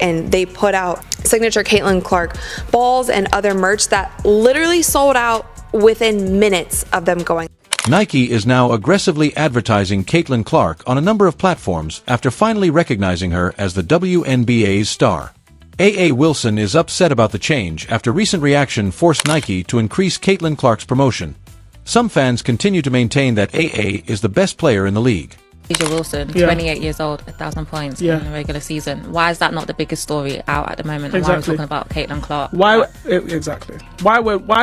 and they put out signature Caitlin Clark balls and other merch that literally sold out within minutes of them going. Nike is now aggressively advertising Caitlin Clark on a number of platforms after finally recognizing her as the WNBA's star. A.A. Wilson is upset about the change after recent reaction forced Nike to increase Caitlin Clark's promotion. Some fans continue to maintain that A.A. is the best player in the league. A'ja Wilson, 28 years old, 1,000 points in the regular season. Why is that not the biggest story out at the moment? And why are we talking about Caitlin Clark? Why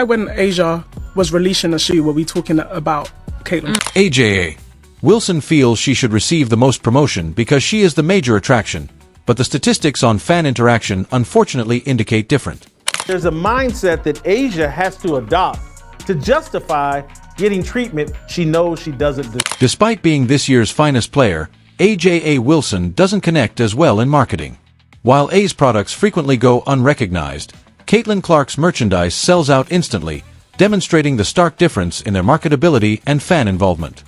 when A'ja was releasing a shoe were we talking about Caitlin? A.J.A. Wilson feels she should receive the most promotion because she is the major attraction, but the statistics on fan interaction unfortunately indicate different. There's a mindset that A'ja has to adopt to justify getting treatment she knows she doesn't deserve. Despite being this year's finest player, A.J.A. Wilson doesn't connect as well in marketing. While A's products frequently go unrecognized, Caitlin Clark's merchandise sells out instantly, demonstrating the stark difference in their marketability and fan involvement.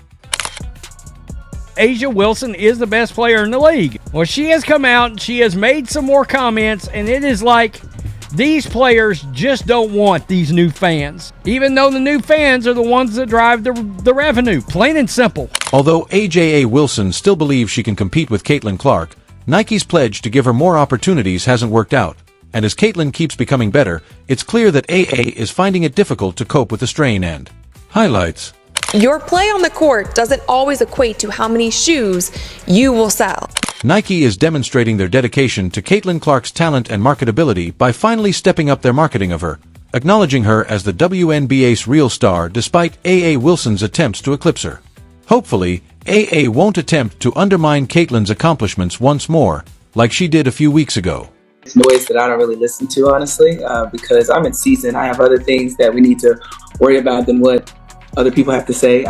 A'ja Wilson is the best player in the league. Well, she has come out and she has made some more comments, and it is like these players just don't want these new fans, even though the new fans are the ones that drive the revenue, plain and simple. Although A.J.A. Wilson still believes she can compete with Caitlin Clark, Nike's pledge to give her more opportunities hasn't worked out, and as Caitlin keeps becoming better, it's clear that A.A. is finding it difficult to cope with the strain and highlights. Your play on the court doesn't always equate to how many shoes you will sell. Nike is demonstrating their dedication to Caitlin Clark's talent and marketability by finally stepping up their marketing of her, acknowledging her as the WNBA's real star despite A.A. Wilson's attempts to eclipse her. Hopefully, A.A. won't attempt to undermine Caitlin's accomplishments once more, like she did a few weeks ago. It's noise that I don't really listen to, honestly, because I'm in season. I have other things that we need to worry about than what other people have to say.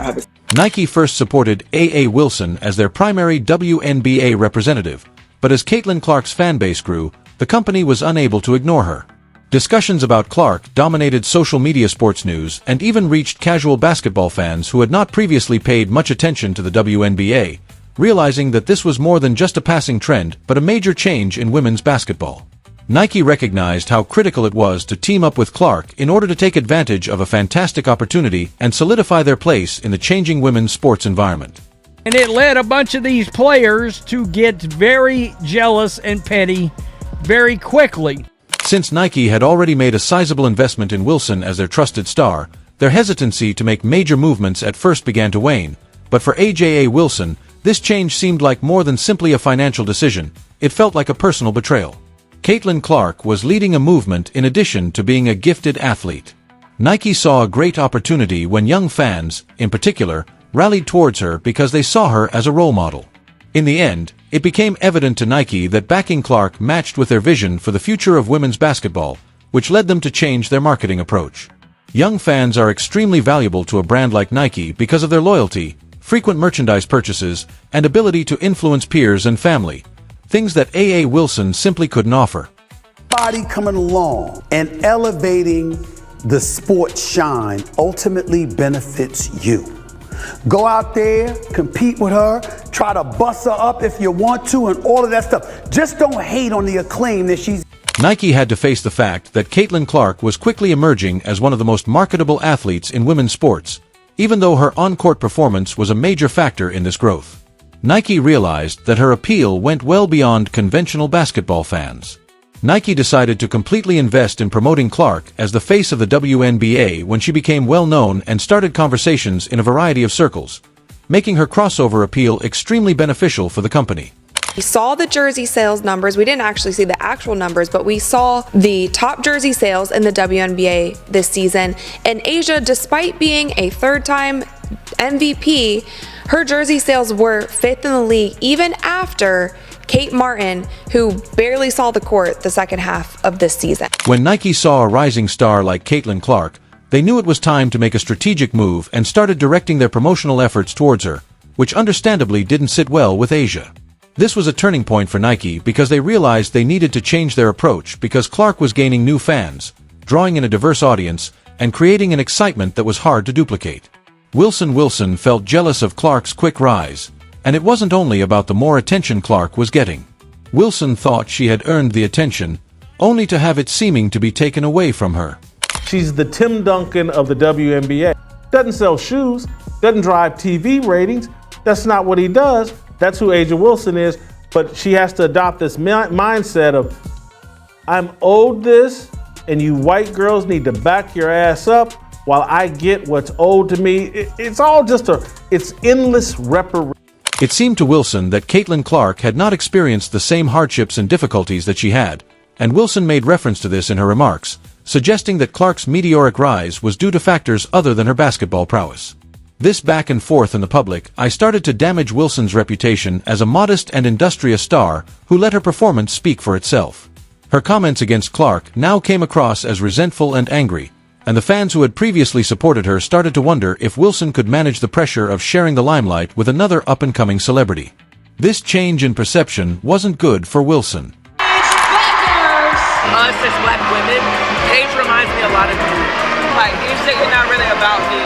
Nike first supported A.A. Wilson as their primary WNBA representative, but as Caitlin Clark's fanbase grew, the company was unable to ignore her. Discussions about Clark dominated social media sports news and even reached casual basketball fans who had not previously paid much attention to the WNBA, realizing that this was more than just a passing trend but a major change in women's basketball. Nike recognized how critical it was to team up with Clark in order to take advantage of a fantastic opportunity and solidify their place in the changing women's sports environment. And it led a bunch of these players to get very jealous and petty very quickly. Since Nike had already made a sizable investment in Wilson as their trusted star, their hesitancy to make major movements at first began to wane, but for A.J.A. Wilson, this change seemed like more than simply a financial decision. It felt like a personal betrayal. Caitlin Clark was leading a movement in addition to being a gifted athlete. Nike saw a great opportunity when young fans, in particular, rallied towards her because they saw her as a role model. In the end, it became evident to Nike that backing Clark matched with their vision for the future of women's basketball, which led them to change their marketing approach. Young fans are extremely valuable to a brand like Nike because of their loyalty, frequent merchandise purchases, and ability to influence peers and family, things that A.A. Wilson simply couldn't offer. Body coming along and elevating the sport shine ultimately benefits you. Go out there, compete with her, try to bust her up if you want to, and all of that stuff. Just don't hate on the acclaim that she's... Nike had to face the fact that Caitlin Clark was quickly emerging as one of the most marketable athletes in women's sports, even though her on-court performance was a major factor in this growth. Nike realized that her appeal went well beyond conventional basketball fans. Nike decided to completely invest in promoting Clark as the face of the WNBA when she became well-known and started conversations in a variety of circles, making her crossover appeal extremely beneficial for the company. We saw the jersey sales numbers. We didn't actually see the actual numbers, but we saw the top jersey sales in the WNBA this season. And A'ja, despite being a third-time MVP, her jersey sales were 5th in the league, even after Kate Martin, who barely saw the court the second half of this season. When Nike saw a rising star like Caitlin Clark, they knew it was time to make a strategic move and started directing their promotional efforts towards her, which understandably didn't sit well with A'ja. This was a turning point for Nike because they realized they needed to change their approach because Clark was gaining new fans, drawing in a diverse audience, and creating an excitement that was hard to duplicate. Wilson felt jealous of Clark's quick rise, and it wasn't only about the more attention Clark was getting. Wilson thought she had earned the attention, only to have it seeming to be taken away from her. She's the Tim Duncan of the WNBA. Doesn't sell shoes, doesn't drive TV ratings. That's not what he does. That's who A'ja Wilson is. But she has to adopt this mindset of, I'm owed this, and you white girls need to back your ass up while I get what's owed to me. It's all just it's endless reparation. It seemed to Wilson that Caitlin Clark had not experienced the same hardships and difficulties that she had, and Wilson made reference to this in her remarks, suggesting that Clark's meteoric rise was due to factors other than her basketball prowess. This back and forth in the public started to damage Wilson's reputation as a modest and industrious star who let her performance speak for itself. Her comments against Clark now came across as resentful and angry, and the fans who had previously supported her started to wonder if Wilson could manage the pressure of sharing the limelight with another up-and-coming celebrity. This change in perception wasn't good for Wilson. Us as black women, Paige reminds me a lot of you. Like, you say you're not really about me.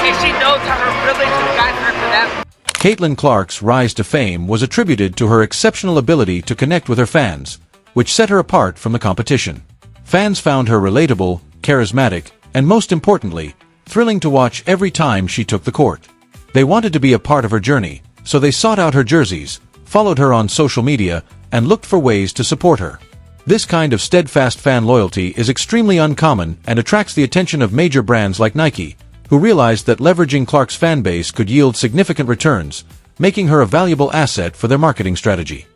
And she knows how her privilege has gotten her to that. Caitlin Clark's rise to fame was attributed to her exceptional ability to connect with her fans, which set her apart from the competition. Fans found her relatable, charismatic, and most importantly, thrilling to watch every time she took the court. They wanted to be a part of her journey, so they sought out her jerseys, followed her on social media, and looked for ways to support her. This kind of steadfast fan loyalty is extremely uncommon and attracts the attention of major brands like Nike, who realized that leveraging Clark's fan base could yield significant returns, making her a valuable asset for their marketing strategy.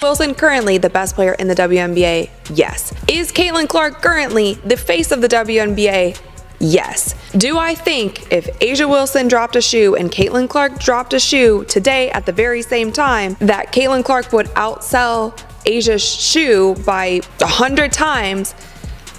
Wilson currently the best player in the WNBA? Yes. Is Caitlin Clark currently the face of the WNBA? Yes. Do I think if A'ja Wilson dropped a shoe and Caitlin Clark dropped a shoe today at the very same time, that Caitlin Clark would outsell A'ja's shoe by 100 times?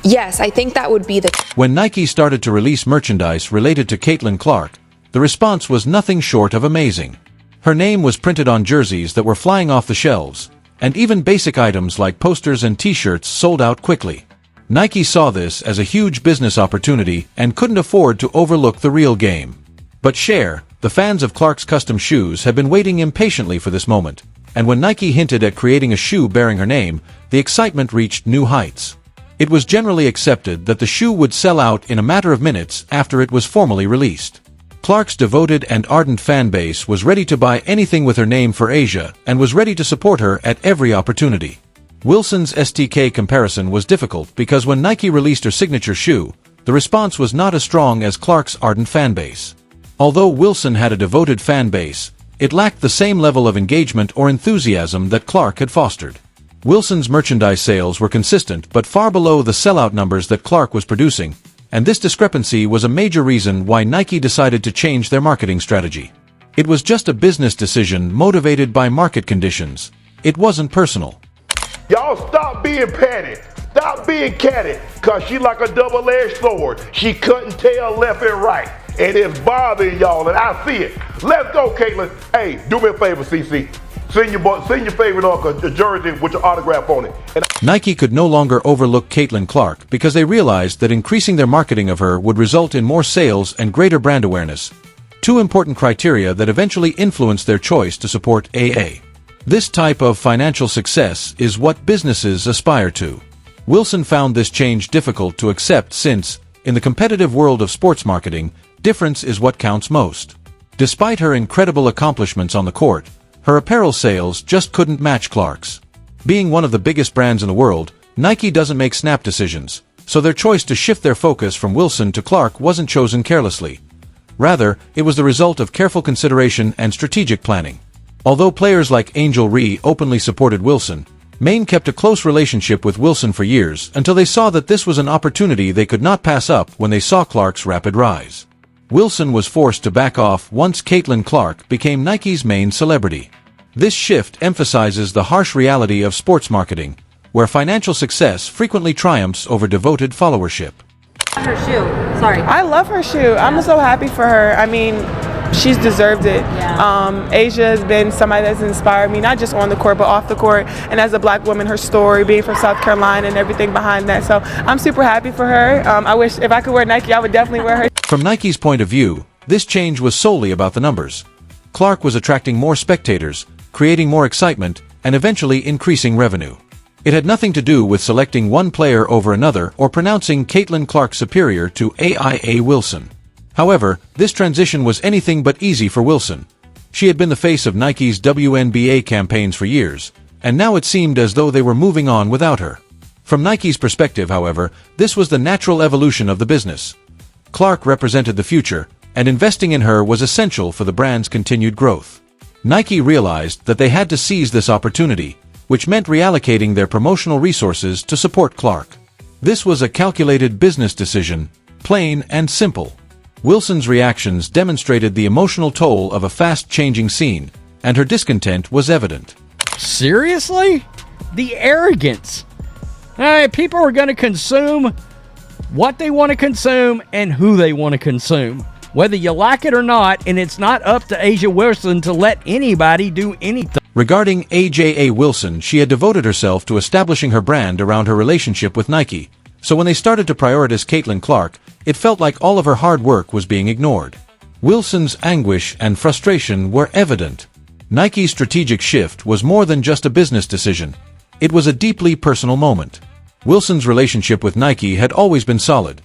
Yes, I think that would be the... When Nike started to release merchandise related to Caitlin Clark, the response was nothing short of amazing. Her name was printed on jerseys that were flying off the shelves, and even basic items like posters and t-shirts sold out quickly. Nike saw this as a huge business opportunity and couldn't afford to overlook the real game. But Cher, the fans of Clark's custom shoes, had been waiting impatiently for this moment, and when Nike hinted at creating a shoe bearing her name, the excitement reached new heights. It was generally accepted that the shoe would sell out in a matter of minutes after it was formally released. Clark's devoted and ardent fan base was ready to buy anything with her name for A'ja and was ready to support her at every opportunity. Wilson's STK comparison was difficult because when Nike released her signature shoe, the response was not as strong as Clark's ardent fan base. Although Wilson had a devoted fan base, it lacked the same level of engagement or enthusiasm that Clark had fostered. Wilson's merchandise sales were consistent but far below the sellout numbers that Clark was producing, and this discrepancy was a major reason why Nike decided to change their marketing strategy. It was just a business decision motivated by market conditions. It wasn't personal. Y'all stop being petty. Stop being catty, cause she like a double-edged sword. She couldn't tell left and right, and it's bothering y'all, and I see it. Let's go, Caitlin. Hey, do me a favor, CC. Send your favorite uncle a jersey with your autograph on it. Nike could no longer overlook Caitlin Clark because they realized that increasing their marketing of her would result in more sales and greater brand awareness, two important criteria that eventually influenced their choice to support AA. This type of financial success is what businesses aspire to. Wilson found this change difficult to accept since, in the competitive world of sports marketing, difference is what counts most. Despite her incredible accomplishments on the court, her apparel sales just couldn't match Clark's. Being one of the biggest brands in the world, Nike doesn't make snap decisions, so their choice to shift their focus from Wilson to Clark wasn't chosen carelessly. Rather, it was the result of careful consideration and strategic planning. Although players like Angel Reese openly supported Wilson, Maine kept a close relationship with Wilson for years until they saw that this was an opportunity they could not pass up when they saw Clark's rapid rise. Wilson was forced to back off once Caitlin Clark became Nike's main celebrity. This shift emphasizes the harsh reality of sports marketing, where financial success frequently triumphs over devoted followership. Her shoe. Sorry. I love her shoe. I'm so happy for her. I mean, she's deserved it. A'ja has been somebody that's inspired me, not just on the court, but off the court. And as a black woman, her story, being from South Carolina and everything behind that. So I'm super happy for her. I wish if I could wear Nike, I would definitely wear her. From Nike's point of view, this change was solely about the numbers. Clark was attracting more spectators, creating more excitement, and eventually increasing revenue. It had nothing to do with selecting one player over another or pronouncing Caitlin Clark superior to AIA Wilson. However, this transition was anything but easy for Wilson. She had been the face of Nike's WNBA campaigns for years, and now it seemed as though they were moving on without her. From Nike's perspective, however, this was the natural evolution of the business. Clark represented the future, and investing in her was essential for the brand's continued growth. Nike realized that they had to seize this opportunity, which meant reallocating their promotional resources to support Clark. This was a calculated business decision, plain and simple. Wilson's reactions demonstrated the emotional toll of a fast-changing scene, and her discontent was evident. Seriously? The arrogance. People are going to consume what they want to consume and who they want to consume, whether you like it or not, and it's not up to A'ja Wilson to let anybody do anything. Regarding AJA Wilson, she had devoted herself to establishing her brand around her relationship with Nike, so when they started to prioritize Caitlin Clark, it felt like all of her hard work was being ignored. Wilson's anguish and frustration were evident. Nike's strategic shift was more than just a business decision. It was a deeply personal moment. Wilson's relationship with Nike had always been solid.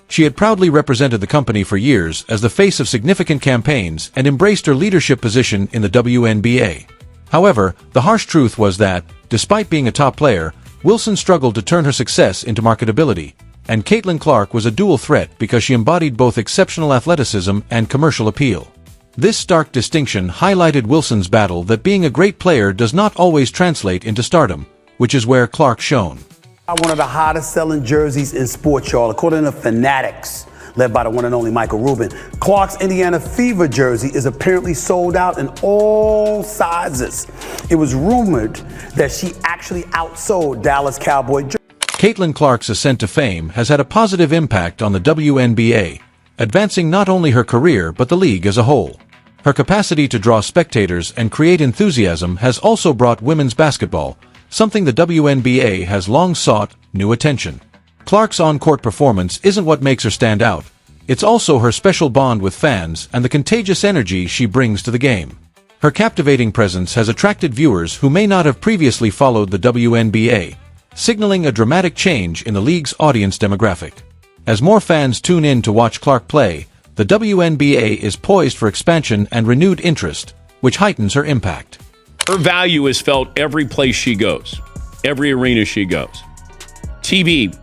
She had proudly represented the company for years as the face of significant campaigns and embraced her leadership position in the WNBA. However, the harsh truth was that, despite being a top player, Wilson struggled to turn her success into marketability, and Caitlin Clark was a dual threat because she embodied both exceptional athleticism and commercial appeal. This stark distinction highlighted Wilson's battle that being a great player does not always translate into stardom, which is where Clark shone. One of the hottest selling jerseys in sports, y'all, according to Fanatics, led by the one and only Michael Rubin. Clark's Indiana Fever jersey is apparently sold out in all sizes. It was rumored that she actually outsold Dallas Cowboy jerseys. Caitlin Clark's ascent to fame has had a positive impact on the WNBA, advancing not only her career but the league as a whole. Her capacity to draw spectators and create enthusiasm has also brought women's basketball, something the WNBA has long sought, new attention. Clark's on-court performance isn't what makes her stand out. It's also her special bond with fans and the contagious energy she brings to the game. Her captivating presence has attracted viewers who may not have previously followed the WNBA, signaling a dramatic change in the league's audience demographic. As more fans tune in to watch Clark play, the WNBA is poised for expansion and renewed interest, which heightens her impact. Her value is felt every place she goes, every arena she goes. TV,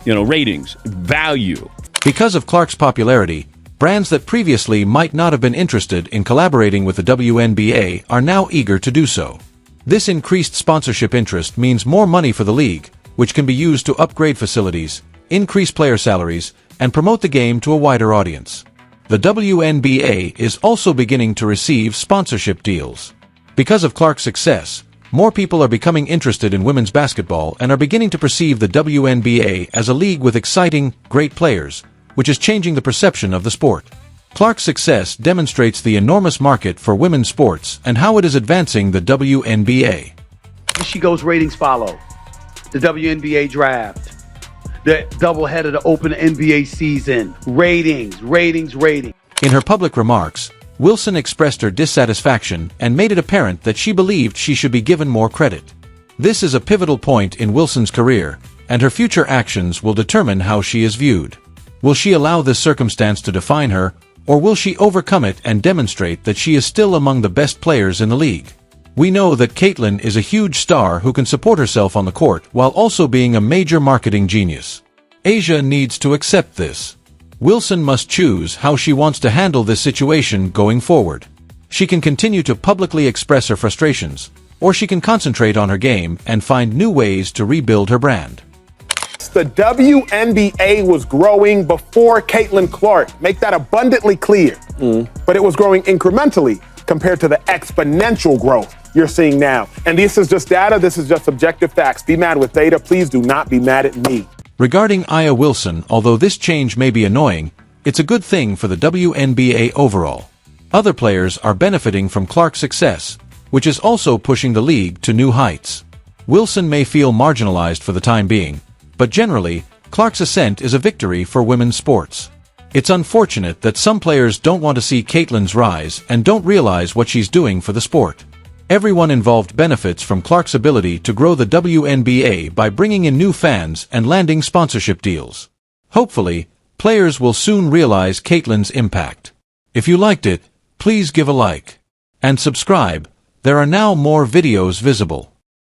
ratings, value. Because of Clark's popularity, brands that previously might not have been interested in collaborating with the WNBA are now eager to do so. This increased sponsorship interest means more money for the league, which can be used to upgrade facilities, increase player salaries, and promote the game to a wider audience. The WNBA is also beginning to receive sponsorship deals. Because of Clark's success, more people are becoming interested in women's basketball and are beginning to perceive the WNBA as a league with exciting, great players, which is changing the perception of the sport. Clark's success demonstrates the enormous market for women's sports and how it is advancing the WNBA. She goes ratings follow. The WNBA draft. The doubleheader to open the NBA season. Ratings. In her public remarks, Wilson expressed her dissatisfaction and made it apparent that she believed she should be given more credit. This is a pivotal point in Wilson's career, and her future actions will determine how she is viewed. Will she allow this circumstance to define her, or will she overcome it and demonstrate that she is still among the best players in the league? We know that Caitlin is a huge star who can support herself on the court while also being a major marketing genius. A'ja needs to accept this. Wilson must choose how she wants to handle this situation going forward. She can continue to publicly express her frustrations, or she can concentrate on her game and find new ways to rebuild her brand. The WNBA was growing before Caitlin Clark. Make that abundantly clear. But it was growing incrementally compared to the exponential growth you're seeing now. And this is just data. This is just objective facts. Be mad with data. Please do not be mad at me. Regarding A'ja Wilson, although this change may be annoying, it's a good thing for the WNBA overall. Other players are benefiting from Clark's success, which is also pushing the league to new heights. Wilson may feel marginalized for the time being, but generally, Clark's ascent is a victory for women's sports. It's unfortunate that some players don't want to see Caitlin's rise and don't realize what she's doing for the sport. Everyone involved benefits from Clark's ability to grow the WNBA by bringing in new fans and landing sponsorship deals. Hopefully, players will soon realize Caitlyn's impact. If you liked it, please give a like and subscribe. There are now more videos visible.